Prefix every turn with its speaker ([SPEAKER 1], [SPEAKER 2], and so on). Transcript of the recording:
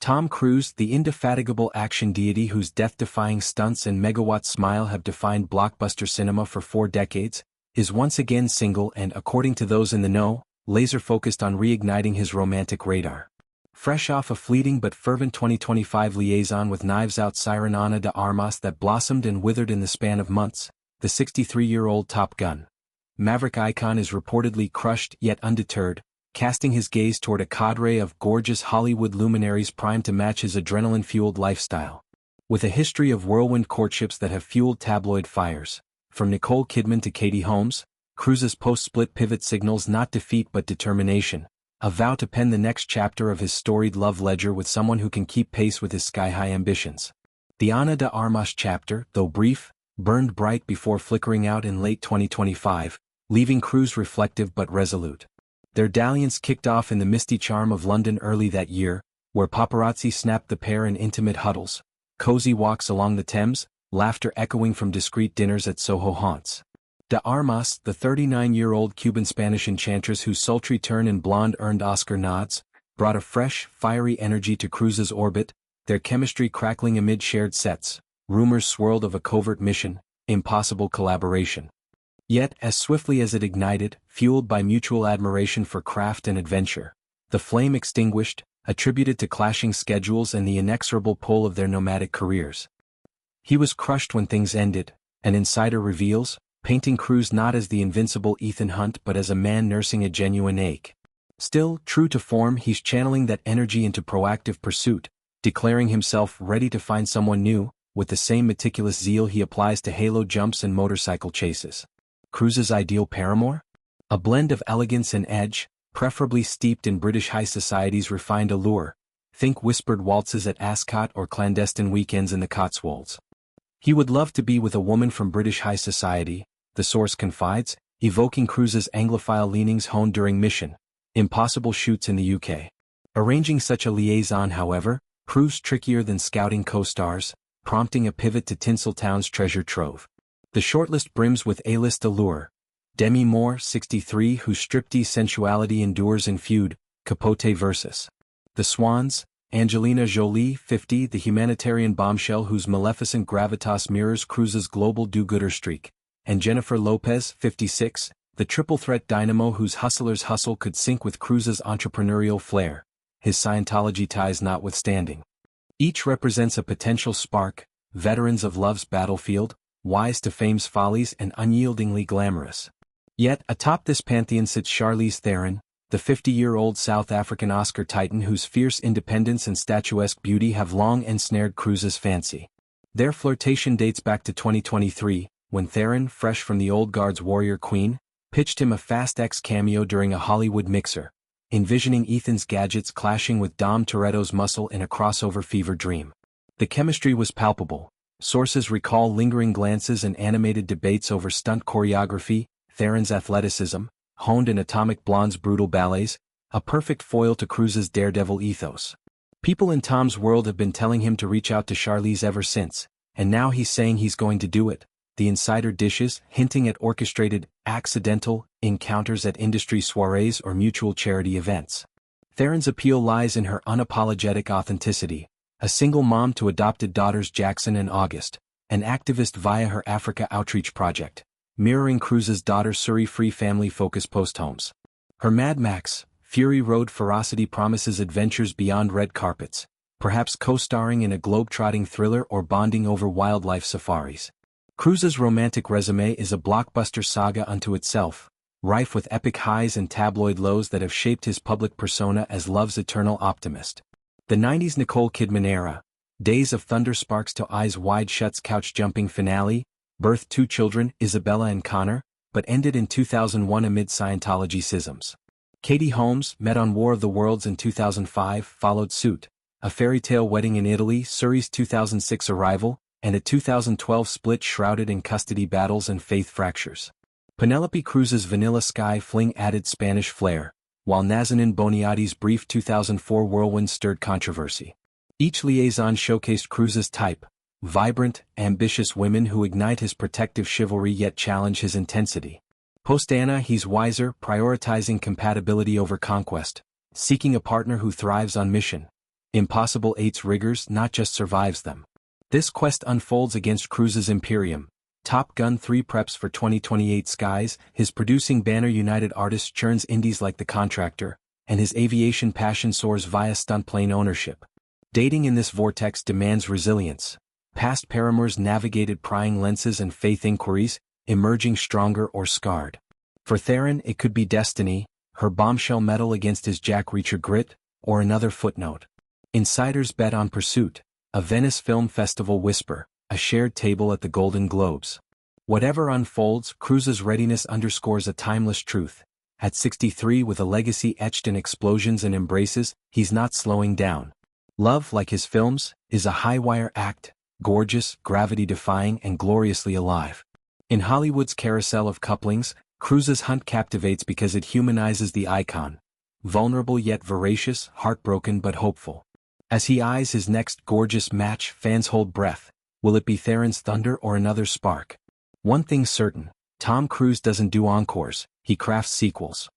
[SPEAKER 1] Tom Cruise, the indefatigable action deity whose death-defying stunts and megawatt smile have defined blockbuster cinema for 4 decades, is once again single and, according to those in the know, laser-focused on reigniting his romantic radar. Fresh off a fleeting but fervent 2025 liaison with Knives Out siren Ana de Armas that blossomed and withered in the span of months, the 63-year-old Top Gun Maverick icon is reportedly crushed yet undeterred, casting his gaze toward a cadre of gorgeous Hollywood luminaries primed to match his adrenaline-fueled lifestyle. With a history of whirlwind courtships that have fueled tabloid fires, from Nicole Kidman to Katie Holmes, Cruise's post-split pivot signals not defeat but determination, a vow to pen the next chapter of his storied love ledger with someone who can keep pace with his sky-high ambitions. The Ana de Armas chapter, though brief, burned bright before flickering out in late 2025, leaving Cruise reflective but resolute. Their dalliance kicked off in the misty charm of London early that year, where paparazzi snapped the pair in intimate huddles, cozy walks along the Thames, laughter echoing from discreet dinners at Soho haunts. De Armas, the 39-year-old Cuban-Spanish enchantress whose sultry turn in blonde earned Oscar nods, brought a fresh, fiery energy to Cruise's orbit, their chemistry crackling amid shared sets. Rumors swirled of a covert mission, impossible collaboration. Yet, as swiftly as it ignited, fueled by mutual admiration for craft and adventure, the flame extinguished, attributed to clashing schedules and the inexorable pull of their nomadic careers. He was crushed when things ended, an insider reveals, painting Cruise not as the invincible Ethan Hunt but as a man nursing a genuine ache. Still, true to form, he's channeling that energy into proactive pursuit, declaring himself ready to find someone new, with the same meticulous zeal he applies to halo jumps and motorcycle chases. Cruise's ideal paramour? A blend of elegance and edge, preferably steeped in British high society's refined allure. Think whispered waltzes at Ascot or clandestine weekends in the Cotswolds. He would love to be with a woman from British high society, the source confides, evoking Cruise's Anglophile leanings honed during Mission Impossible shoots in the UK. Arranging such a liaison, however, proves trickier than scouting co-stars, prompting a pivot to Tinseltown's treasure trove. The shortlist brims with A-list allure. Demi Moore, 63, whose striptease sensuality endures in feud, Capote vs. The Swans, Angelina Jolie, 50, the humanitarian bombshell whose maleficent gravitas mirrors Cruise's global do-gooder streak, and Jennifer Lopez, 56, the triple-threat dynamo whose hustler's hustle could sync with Cruise's entrepreneurial flair, his Scientology ties notwithstanding. Each represents a potential spark, veterans of love's battlefield, wise to fame's follies and unyieldingly glamorous. Yet, atop this pantheon sits Charlize Theron, the 50-year-old South African Oscar titan whose fierce independence and statuesque beauty have long ensnared Cruise's fancy. Their flirtation dates back to 2023, when Theron, fresh from the old guard's warrior queen, pitched him a Fast X cameo during a Hollywood mixer, envisioning Ethan's gadgets clashing with Dom Toretto's muscle in a crossover fever dream. The chemistry was palpable. Sources recall lingering glances and animated debates over stunt choreography, Theron's athleticism, honed in Atomic Blonde's brutal ballets, a perfect foil to Cruise's daredevil ethos. People in Tom's world have been telling him to reach out to Charlize ever since, and now he's saying he's going to do it. The insider dishes, hinting at orchestrated, accidental encounters at industry soirees or mutual charity events. Theron's appeal lies in her unapologetic authenticity. A single mom to adopted daughters Jackson and August, an activist via her Africa Outreach Project, mirroring Cruise's daughter Suri free family-focused post-homes. Her Mad Max, Fury Road ferocity promises adventures beyond red carpets, perhaps co-starring in a globe-trotting thriller or bonding over wildlife safaris. Cruise's romantic resume is a blockbuster saga unto itself, rife with epic highs and tabloid lows that have shaped his public persona as love's eternal optimist. The 90s Nicole Kidman era, Days of Thunder Sparks to Eyes Wide Shut's couch-jumping finale, birthed 2 children, Isabella and Connor, but ended in 2001 amid Scientology schisms. Katie Holmes, met on War of the Worlds in 2005, followed suit, a fairy tale wedding in Italy, Suri's 2006 arrival, and a 2012 split shrouded in custody battles and faith fractures. Penelope Cruz's Vanilla Sky fling added Spanish flair, while Nazanin Boniati's brief 2004 whirlwind stirred controversy. Each liaison showcased Cruise's type, vibrant, ambitious women who ignite his protective chivalry yet challenge his intensity. Post-Ana, he's wiser, prioritizing compatibility over conquest, seeking a partner who thrives on mission. Impossible 8's rigors not just survives them. This quest unfolds against Cruise's Imperium. Top Gun 3 preps for 2028 skies, his producing banner United Artists churns indies like The Contractor, and his aviation passion soars via stunt plane ownership. Dating in this vortex demands resilience. Past paramours navigated prying lenses and faith inquiries, emerging stronger or scarred. For Theron it could be destiny, her bombshell medal against his Jack Reacher grit, or another footnote. Insiders bet on Pursuit, a Venice Film Festival whisper, a shared table at the Golden Globes. Whatever unfolds, Cruise's readiness underscores a timeless truth. At 63 with a legacy etched in explosions and embraces, he's not slowing down. Love, like his films, is a high-wire act, gorgeous, gravity-defying and gloriously alive. In Hollywood's carousel of couplings, Cruise's hunt captivates because it humanizes the icon. Vulnerable yet voracious, heartbroken but hopeful. As he eyes his next gorgeous match, fans hold breath. Will it be Theron's thunder or another spark? One thing's certain, Tom Cruise doesn't do encores, he crafts sequels.